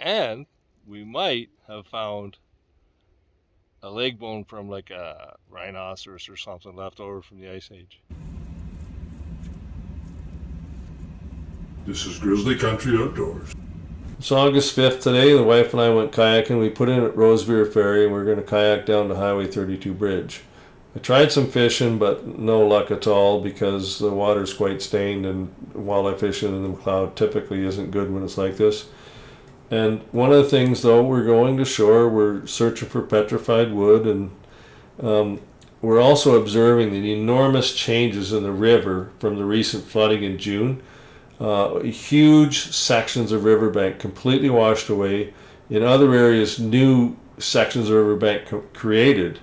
And we might have found a leg bone from like a rhinoceros or something left over from the Ice Age. This is Grizzly Country Outdoors. It's August 5th today. The wife and I went kayaking. We put in at Rosevere Ferry and we're going to kayak down to Highway 32 Bridge. I tried some fishing, but no luck at all because the water's quite stained and walleye fishing in the McLeod typically isn't good when it's like this. And one of the things, though, we're going to shore, we're searching for petrified wood, and we're also observing the enormous changes in the river from the recent flooding in June. Huge sections of riverbank completely washed away. In other areas, new sections of riverbank created.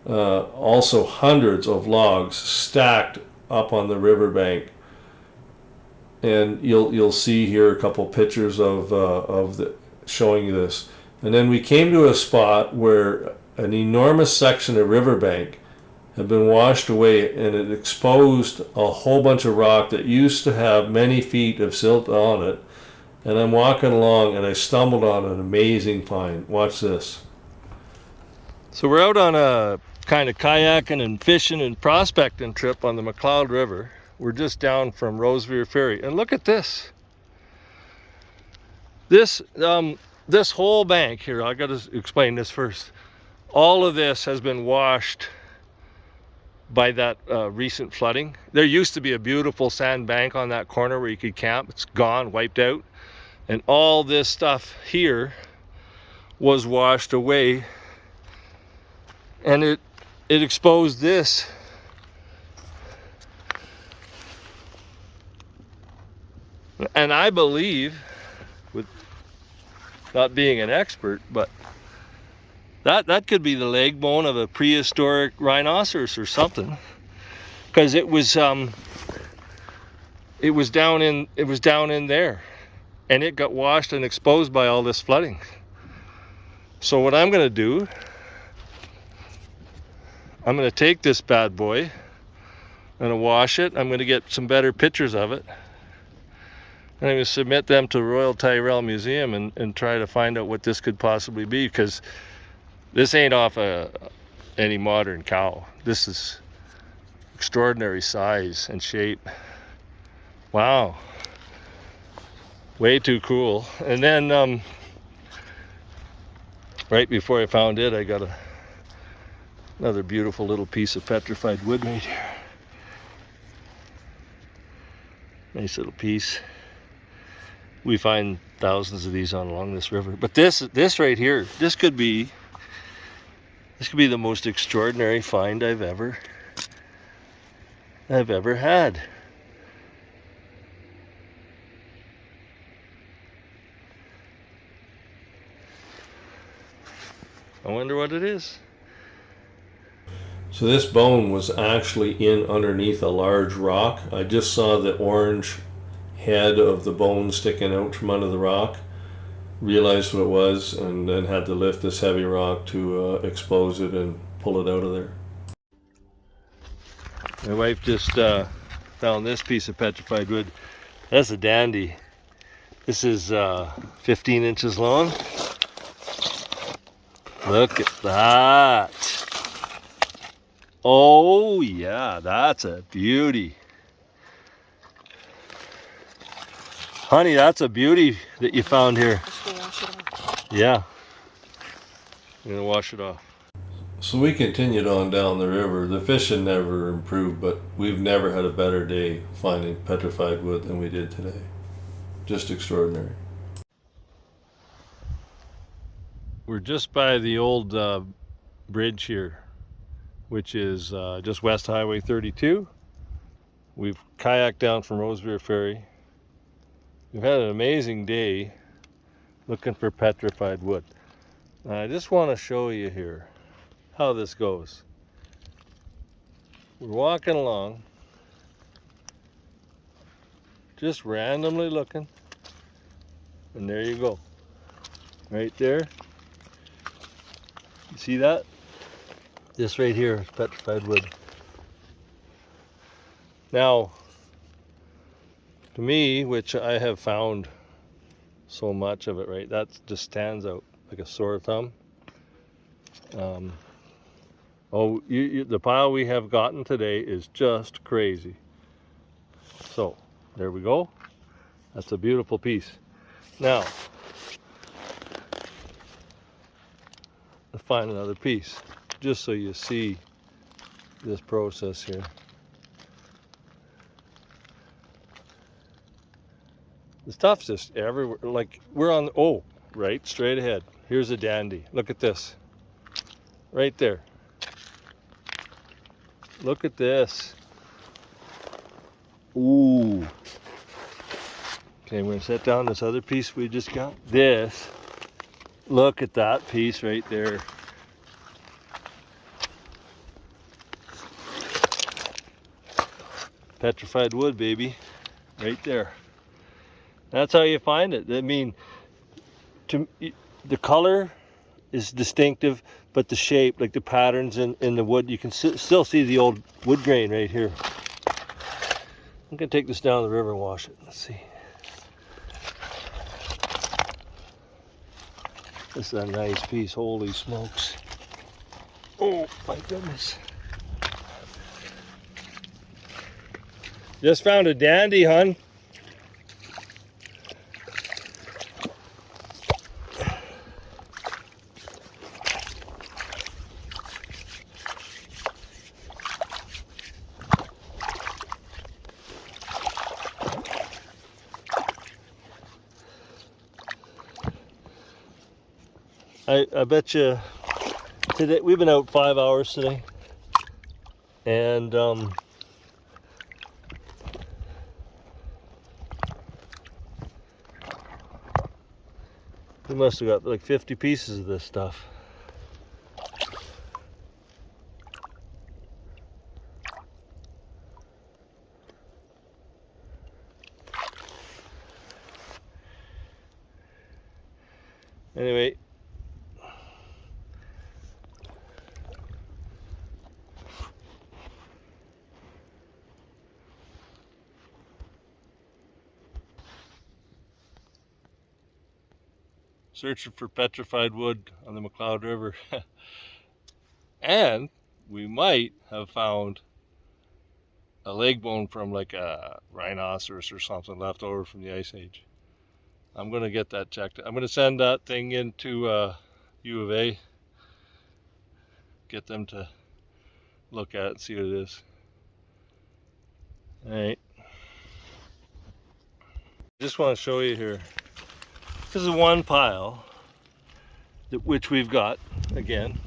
Also, hundreds of logs stacked up on the riverbank. And you'll see here a couple pictures of showing you this. And then we came to a spot where an enormous section of riverbank had been washed away, and it exposed a whole bunch of rock that used to have many feet of silt on it. And I'm walking along and I stumbled on an amazing find. Watch this. So we're out on a kind of kayaking and fishing and prospecting trip on the McLeod River. We're just down from Rosevere Ferry, and look at this. This whole bank here, I got to explain this first. All of this has been washed by that recent flooding. There used to be a beautiful sand bank on that corner where you could camp. It's gone, wiped out, and all this stuff here was washed away, and it exposed this. And I believe, with not being an expert, but that could be the leg bone of a prehistoric rhinoceros or something, because it was down in there, and it got washed and exposed by all this flooding. So what I'm going to do, I'm going to take this bad boy, I'm going to wash it, I'm going to get some better pictures of it. And I'm going to submit them to Royal Tyrrell Museum and try to find out what this could possibly be, because this ain't off any modern cow. This is extraordinary size and shape. Wow. Way too cool. And then right before I found it, I got another beautiful little piece of petrified wood right here. Nice little piece. We find thousands of these along this river, but this right here, this could be the most extraordinary find I've ever had. I wonder what it is. So this bone was actually in underneath a large rock. I just saw the orange head of the bone sticking out from under the rock, realized what it was, and then had to lift this heavy rock to expose it and pull it out of there. My wife just found this piece of petrified wood. That's a dandy. This is 15 inches long. Look at that. Oh yeah, that's a beauty. Honey, that's a beauty that you found here. Yeah. I'm gonna wash it off. So we continued on down the river. The fishing never improved, but we've never had a better day finding petrified wood than we did today. Just extraordinary. We're just by the old bridge here, which is just west Highway 32. We've kayaked down from Rosevere Ferry. We've had an amazing day looking for petrified wood. Now, I just want to show you here how this goes. We're walking along, just randomly looking, and there you go. Right there. You see that? This right here is petrified wood. Now, to me, which I have found so much of it, right? That just stands out like a sore thumb. The pile we have gotten today is just crazy. So there we go. That's a beautiful piece. Now, let's find another piece, just so you see this process here. The stuff's just everywhere. Like we're on, right, straight ahead. Here's a dandy. Look at this. Right there. Look at this. Ooh. Okay, we're gonna set down this other piece we just got. This. Look at that piece right there. Petrified wood, baby. Right there. That's how you find it. I mean, the color is distinctive, but the shape, like the patterns in the wood, you can still see the old wood grain right here. I'm gonna take this down the river and wash it. Let's see. This is a nice piece. Holy smokes. Oh my goodness. Just found a dandy, hun. I bet you today we've been out 5 hours today, and we must have got like 50 pieces of this stuff. Anyway, searching for petrified wood on the McLeod River. And we might have found a leg bone from like a rhinoceros or something left over from the Ice Age. I'm going to get that checked. I'm going to send that thing into U of A. Get them to look at it and see what it is. Alright. Just want to show you here. This is one pile, which we've got, again.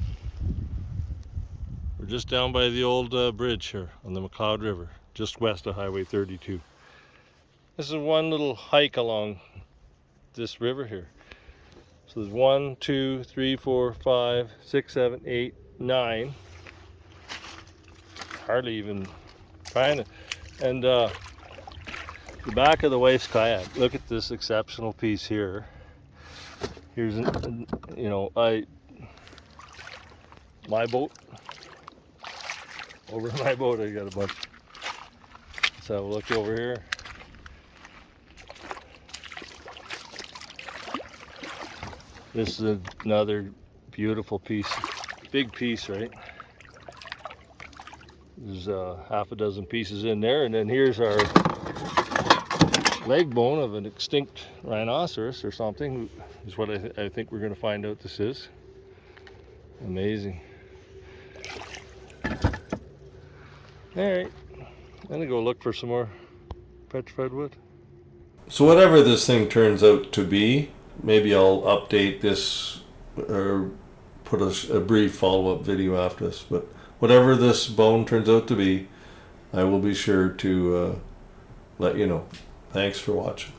We're just down by the old bridge here on the McLeod River, just west of Highway 32. This is one little hike along this river here. So there's 1, 2, 3, 4, 5, 6, 7, 8, 9. Hardly even trying to. And the back of the wife's kayak. Look at this exceptional piece here. Here's, my boat. Over my boat, I got a bunch. Let's have a look over here. This is another beautiful piece. Big piece, right? There's half a dozen pieces in there, and then here's our leg bone of an extinct rhinoceros or something, is what I think we're going to find out this is. Amazing. Alright, I'm going to go look for some more petrified wood. So whatever this thing turns out to be, maybe I'll update this or put a brief follow-up video after this. But whatever this bone turns out to be, I will be sure to let you know. Thanks for watching.